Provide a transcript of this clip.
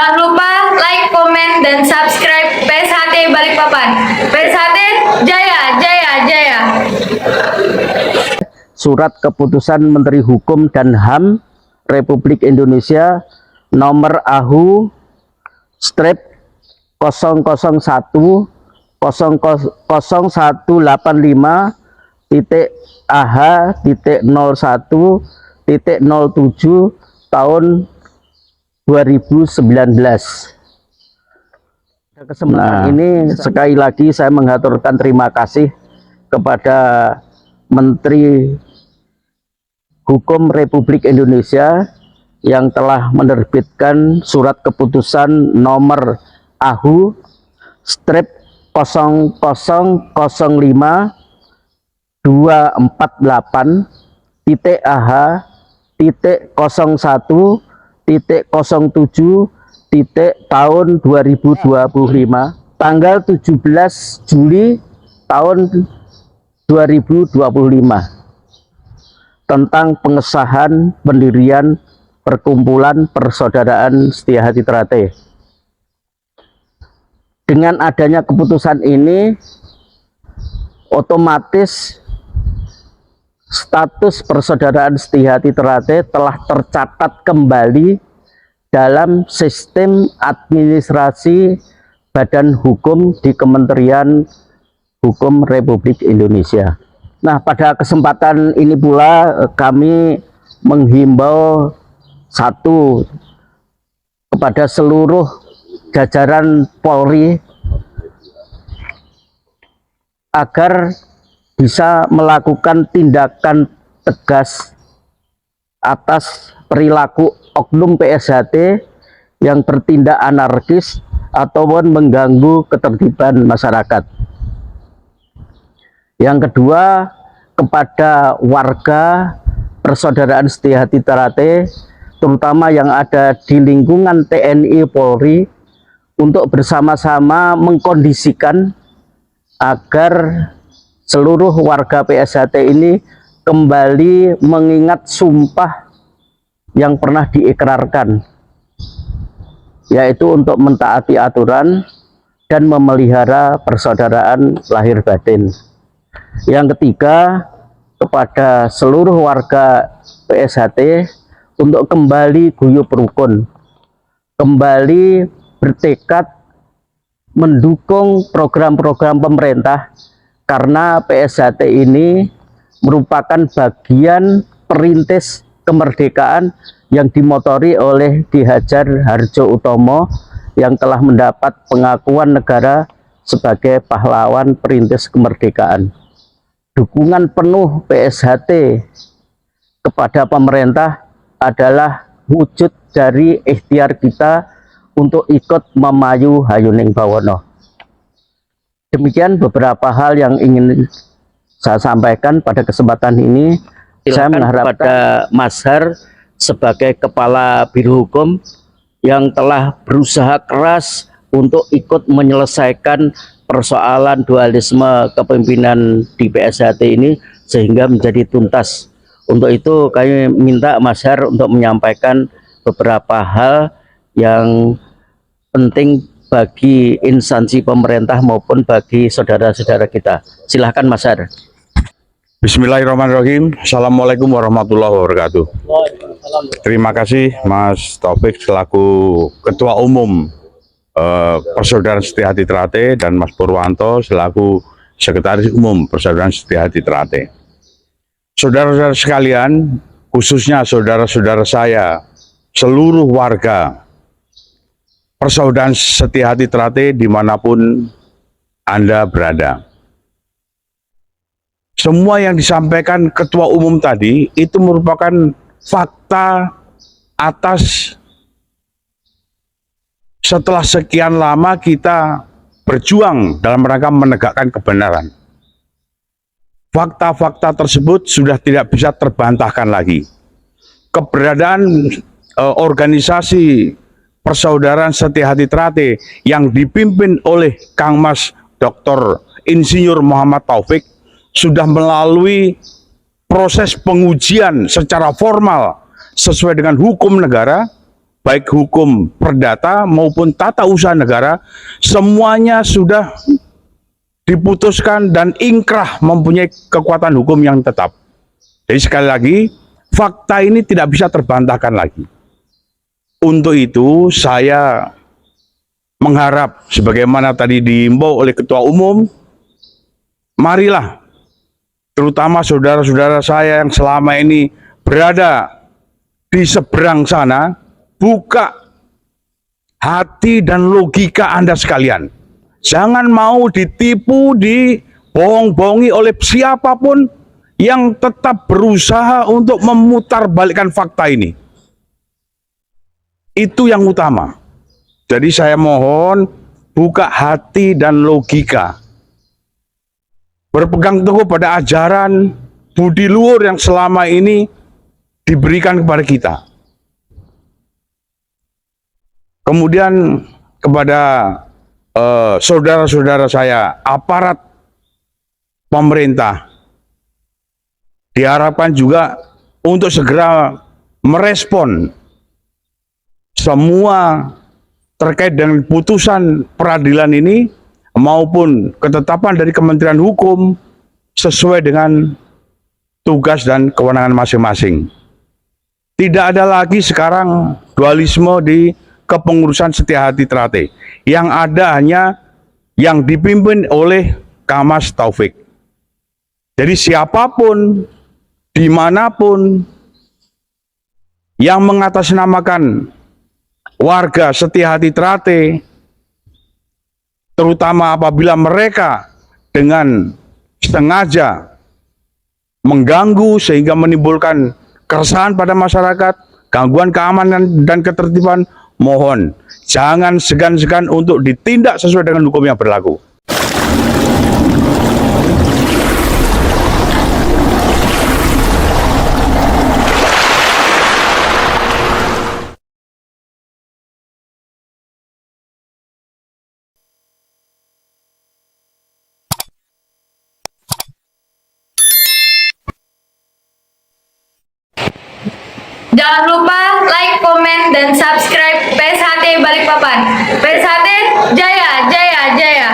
Jangan lupa like, komen, dan subscribe PSHT Balikpapan. PSHT Jaya, Jaya, Jaya. Surat Keputusan Menteri Hukum dan HAM Republik Indonesia nomor AHU strip 001 001AH.01.07 tahun 2019. Kesempatan ini sekali lagi saya mengaturkan terima kasih kepada Menteri Hukum Republik Indonesia yang telah menerbitkan surat keputusan nomor AHU strip 000241.01.07 tahun 2025 tanggal 17 Juli tahun 2025 tentang pengesahan pendirian Perkumpulan Persaudaraan Setiahati Ternate. Dengan adanya keputusan ini, otomatis status Persaudaraan Setiahati Ternate telah tercatat kembali dalam sistem administrasi Badan Hukum di Kementerian Hukum Republik Indonesia. Nah, pada kesempatan ini pula kami menghimbau kepada seluruh jajaran Polri agar bisa melakukan tindakan tegas atas perilaku oknum PSHT yang bertindak anarkis ataupun mengganggu ketertiban masyarakat. Yang kedua, kepada warga Persaudaraan Setiahati Ternate, terutama yang ada di lingkungan TNI Polri, untuk bersama-sama mengkondisikan agar seluruh warga PSHT ini kembali mengingat sumpah yang pernah diikrarkan, yaitu untuk mentaati aturan dan memelihara persaudaraan lahir batin. Yang ketiga, kepada seluruh warga PSHT untuk kembali guyup rukun, kembali bertekad mendukung program-program pemerintah, karena PSHT ini merupakan bagian perintis kemerdekaan yang dimotori oleh Ki Hajar Hardjo Utomo yang telah mendapat pengakuan negara sebagai pahlawan perintis kemerdekaan. Dukungan penuh PSHT kepada pemerintah adalah wujud dari ikhtiar kita untuk ikut memayu hayuning bawono. Demikian beberapa hal yang ingin saya sampaikan pada kesempatan ini. Saya mengharap pada Mas Har sebagai Kepala Biro Hukum yang telah berusaha keras untuk ikut menyelesaikan persoalan dualisme kepemimpinan di PSHT ini sehingga menjadi tuntas. Untuk itu kami minta Mas Har untuk menyampaikan beberapa hal yang penting bagi instansi pemerintah maupun bagi saudara-saudara kita. Silahkan Mas Har. Bismillahirrahmanirrahim. Assalamualaikum warahmatullahi wabarakatuh. Terima kasih Mas Taufik selaku Ketua Umum Persaudaraan Setiahati Ternate dan Mas Purwanto selaku Sekretaris Umum Persaudaraan Setiahati Ternate. Saudara-saudara sekalian, khususnya saudara-saudara saya, seluruh warga Persaudaraan Setiahati Ternate dimanapun Anda berada. Semua yang disampaikan Ketua Umum tadi itu merupakan fakta atas setelah sekian lama kita berjuang dalam rangka menegakkan kebenaran. Fakta-fakta tersebut sudah tidak bisa terbantahkan lagi. Keberadaan organisasi Persaudaraan Setiahati Ternate yang dipimpin oleh Kang Mas Dr. Insinyur Muhammad Taufik sudah melalui proses pengujian secara formal sesuai dengan hukum negara baik hukum perdata maupun tata usaha negara, semuanya sudah diputuskan dan ingkrah mempunyai kekuatan hukum yang tetap. Jadi sekali lagi, fakta ini tidak bisa terbantahkan lagi. Untuk itu saya mengharap sebagaimana tadi diimbau oleh Ketua Umum, marilah terutama saudara-saudara saya yang selama ini berada di seberang sana, buka hati dan logika Anda sekalian. Jangan mau ditipu, dibohong-bohongi oleh siapapun yang tetap berusaha untuk memutarbalikkan fakta ini. Itu yang utama. Jadi saya mohon buka hati dan logika. Berpegang teguh pada ajaran budi luhur yang selama ini diberikan kepada kita. Kemudian kepada saudara-saudara saya, aparat pemerintah, diharapkan juga untuk segera merespon semua terkait dengan putusan peradilan ini maupun ketetapan dari Kementerian Hukum sesuai dengan tugas dan kewenangan masing-masing. Tidak ada lagi sekarang dualisme di kepengurusan Setiahati Trate. Yang ada hanya yang dipimpin oleh Kang-Mas Taufik. Jadi siapapun, dimanapun yang mengatasnamakan warga Setiahati Trate, terutama apabila mereka dengan sengaja mengganggu sehingga menimbulkan keresahan pada masyarakat, gangguan keamanan dan ketertiban, mohon jangan segan-segan untuk ditindak sesuai dengan hukum yang berlaku. Jangan lupa like, komen, dan subscribe PSHT Balikpapan. PSHT Jaya, Jaya, Jaya.